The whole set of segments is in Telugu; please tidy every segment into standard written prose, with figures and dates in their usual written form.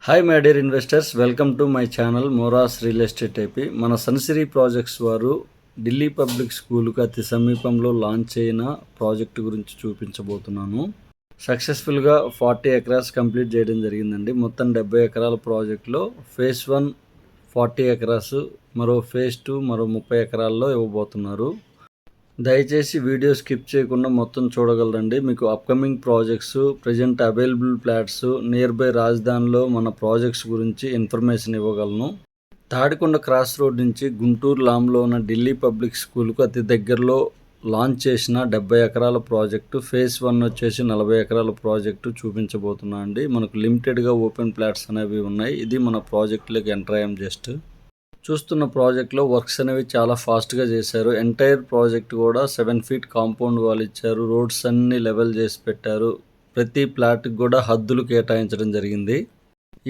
Hi my dear investors, welcome to my channel మోరాస్ రియల్ ఎస్టేట్ ఏపీ. మన సన్సిరీ ప్రాజెక్ట్స్ వారు ఢిల్లీ పబ్లిక్ స్కూల్కి అతి సమీపంలో లాంచ్ అయిన ప్రాజెక్టు గురించి చూపించబోతున్నాను. సక్సెస్ఫుల్గా 40 ఎకరాస్ కంప్లీట్ చేయడం జరిగిందండి. మొత్తం 70 ఎకరాల ప్రాజెక్టులో ఫేజ్ 1 40 ఎకరాస్, మరో ఫేజ్ 2 మరో 30 ఎకరాల్లో ఇవ్వబోతున్నారు. దయచేసి వీడియో స్కిప్ చేయకుండా మొత్తం చూడగలరండి. మీకు upcoming projects, present available flats, near by రాజధానిలో మన ప్రాజెక్ట్స్ గురించి ఇన్ఫర్మేషన్ ఇవ్వగలను. తాడికొండ క్రాస్ రోడ్ నుంచి గుంటూరు లాంలో ఉన్న ఢిల్లీ పబ్లిక్ స్కూల్కు అతి దగ్గరలో లాంచ్ చేసిన 70 ఎకరాల ప్రాజెక్టు, ఫేజ్ 1 వచ్చేసి 40 ఎకరాల ప్రాజెక్టు చూపించబోతున్నా అండి. మనకు లిమిటెడ్గా ఓపెన్ ప్లాట్స్ అనేవి ఉన్నాయి. ఇది మన ప్రాజెక్టులోకి ఎంటర్ అయ్యాం. జస్ట్ చూస్తున్న ప్రాజెక్ట్లో వర్క్స్ అనేవి చాలా ఫాస్ట్గా చేశారు. ఎంటైర్ ప్రాజెక్ట్ కూడా 7 ఫీట్ కాంపౌండ్ వాల్ ఇచ్చారు. రోడ్స్ అన్నీ లెవెల్ చేసి పెట్టారు. ప్రతి ప్లాట్కి కూడా హద్దులు కేటాయించడం జరిగింది.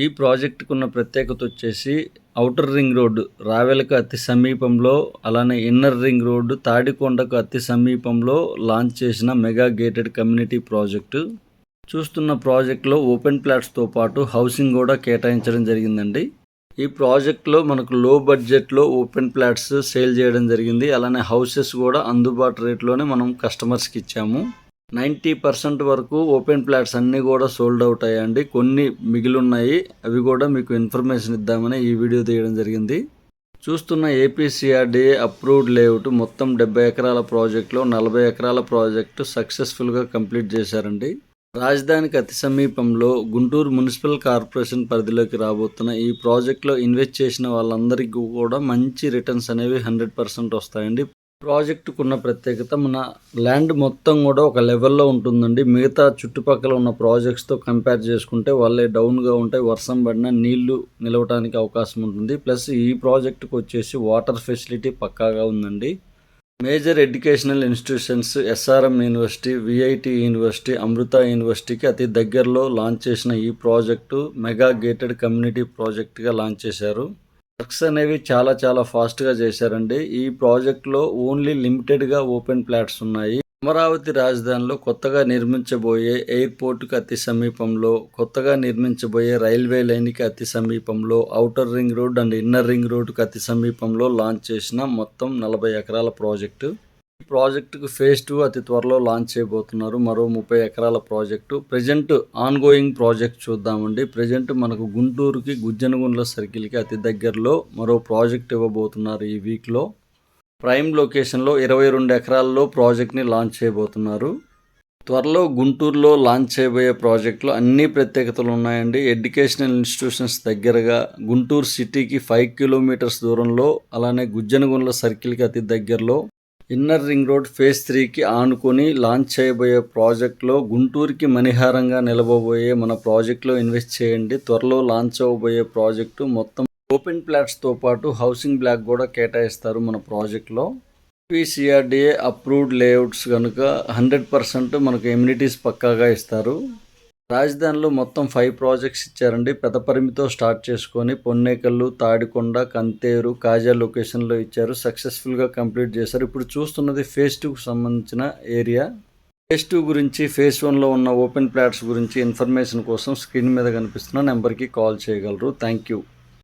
ఈ ప్రాజెక్టుకు ఉన్న ప్రత్యేకత వచ్చేసి ఔటర్ రింగ్ రోడ్డు రావెలకు అతి సమీపంలో, అలానే ఇన్నర్ రింగ్ రోడ్డు తాడికొండకు అతి సమీపంలో లాంచ్ చేసిన మెగా గేటెడ్ కమ్యూనిటీ ప్రాజెక్టు. చూస్తున్న ప్రాజెక్ట్లో ఓపెన్ ప్లాట్స్తో పాటు హౌసింగ్ కూడా కేటాయించడం జరిగిందండి. ఈ ప్రాజెక్ట్లో మనకు లో బడ్జెట్లో ఓపెన్ ప్లాట్స్ సేల్ చేయడం జరిగింది. అలానే హౌసెస్ కూడా అందుబాటు రేట్లోనే మనం కస్టమర్స్కి ఇచ్చాము. 90% వరకు ఓపెన్ ప్లాట్స్ అన్నీ కూడా సోల్డ్ అవుట్ అయ్యాయండి. కొన్ని మిగిలి ఉన్నాయి, అవి కూడా మీకు ఇన్ఫర్మేషన్ ఇద్దామని ఈ వీడియో తీయడం జరిగింది. చూస్తున్న ఏపీసీఆర్డీఏ అప్రూవ్డ్ లేఅవుట్ మొత్తం 70 ఎకరాల ప్రాజెక్టులో 40 ఎకరాల ప్రాజెక్టు సక్సెస్ఫుల్గా కంప్లీట్ చేశారండి. రాజధానికి అతి సమీపంలో గుంటూరు మున్సిపల్ కార్పొరేషన్ పరిధిలోకి రాబోతున్న ఈ ప్రాజెక్ట్లో ఇన్వెస్ట్ చేసిన వాళ్ళందరికీ కూడా మంచి రిటర్న్స్ అనేవి 100% వస్తాయండి. ప్రాజెక్టుకున్న ప్రత్యేకత, మన ల్యాండ్ మొత్తం కూడా ఒక లెవెల్లో ఉంటుందండి. మిగతా చుట్టుపక్కల ఉన్న ప్రాజెక్ట్స్తో కంపేర్ చేసుకుంటే వాళ్ళే డౌన్గా ఉంటాయి. వర్షం పడినా నీళ్లు నిలవడానికి అవకాశం ఉంటుంది. ప్లస్ ఈ ప్రాజెక్టుకు వచ్చేసి వాటర్ ఫెసిలిటీ పక్కాగా ఉందండి. Major educational institutions SRM university, VIT university, Amrita యూనివర్సిటీకి అతి దగ్గరలో లాంచ్ చేసిన ఈ ప్రాజెక్టు మెగా గేటెడ్ కమ్యూనిటీ ప్రాజెక్ట్గా లాంచ్ చేశారు. వర్క్స్ అనేవి చాలా ఫాస్ట్గా చేశారండి. ఈ ప్రాజెక్టులో ఓన్లీ లిమిటెడ్గా ఓపెన్ ప్లాట్స్ ఉన్నాయి. అమరావతి రాజధానిలో కొత్తగా నిర్మించబోయే ఎయిర్పోర్టుకి అతి సమీపంలో, కొత్తగా నిర్మించబోయే రైల్వే లైన్కి అతి సమీపంలో, outer ring road and inner ring రోడ్కి అతి సమీపంలో లాంచ్ చేసిన మొత్తం 40 ఎకరాల ప్రాజెక్టు. ఈ ప్రాజెక్టుకు ఫేజ్ 2 అతి త్వరలో లాంచ్ చేయబోతున్నారు. మరో 30 ఎకరాల project. Present on going project చూద్దామండి. ప్రజెంట్ మనకు గుంటూరుకి గుజ్జనగుండ్ల సర్కిల్కి అతి దగ్గరలో మరో ప్రాజెక్ట్ ఇవ్వబోతున్నారు ఈ వీక్లో. ప్రైమ్ లొకేషన్లో 22 ఎకరాల్లో ప్రాజెక్ట్ని లాంచ్ చేయబోతున్నారు. త్వరలో గుంటూరులో లాంచ్ చేయబోయే ప్రాజెక్టులో అన్ని ప్రత్యేకతలు ఉన్నాయండి. ఎడ్యుకేషనల్ ఇన్స్టిట్యూషన్స్ దగ్గరగా, గుంటూరు సిటీకి 5 కిలోమీటర్స్ దూరంలో, అలానే గుజ్జనగుండ్ల సర్కిల్కి అతి దగ్గరలో, ఇన్నర్ రింగ్ రోడ్ ఫేజ్ 3కి ఆనుకొని లాంచ్ చేయబోయే ప్రాజెక్టులో, గుంటూరుకి మణిహారంగా నిలబోయే మన ప్రాజెక్టులో ఇన్వెస్ట్ చేయండి. త్వరలో లాంచ్ అవ్వబోయే ప్రాజెక్టు మొత్తం ఓపెన్ ప్లాట్స్తో పాటు హౌసింగ్ బ్లాక్ కూడా కేటాయిస్తారు మన ప్రాజెక్ట్లో. ఏపీసీఆర్డీఏ అప్రూవ్డ్ లేఅవుట్స్ కనుక 100% మనకు ఎమ్యూనిటీస్ పక్కాగా ఇస్తారు. రాజధానిలో మొత్తం 5 ప్రాజెక్ట్స్ ఇచ్చారండి. పెదపరిమితో స్టార్ట్ చేసుకొని పొన్నేకల్లు, తాడికొండ, కంతేరు, కాజా లొకేషన్లో ఇచ్చారు. సక్సెస్ఫుల్గా కంప్లీట్ చేశారు. ఇప్పుడు చూస్తున్నది ఫేజ్ 2కు సంబంధించిన ఏరియా. ఫేజ్ 2 గురించి, ఫేజ్ 1లో ఉన్న ఓపెన్ ప్లాట్స్ గురించి ఇన్ఫర్మేషన్ కోసం స్క్రీన్ మీద కనిపిస్తున్న నెంబర్కి కాల్ చేయగలరు. Thank you.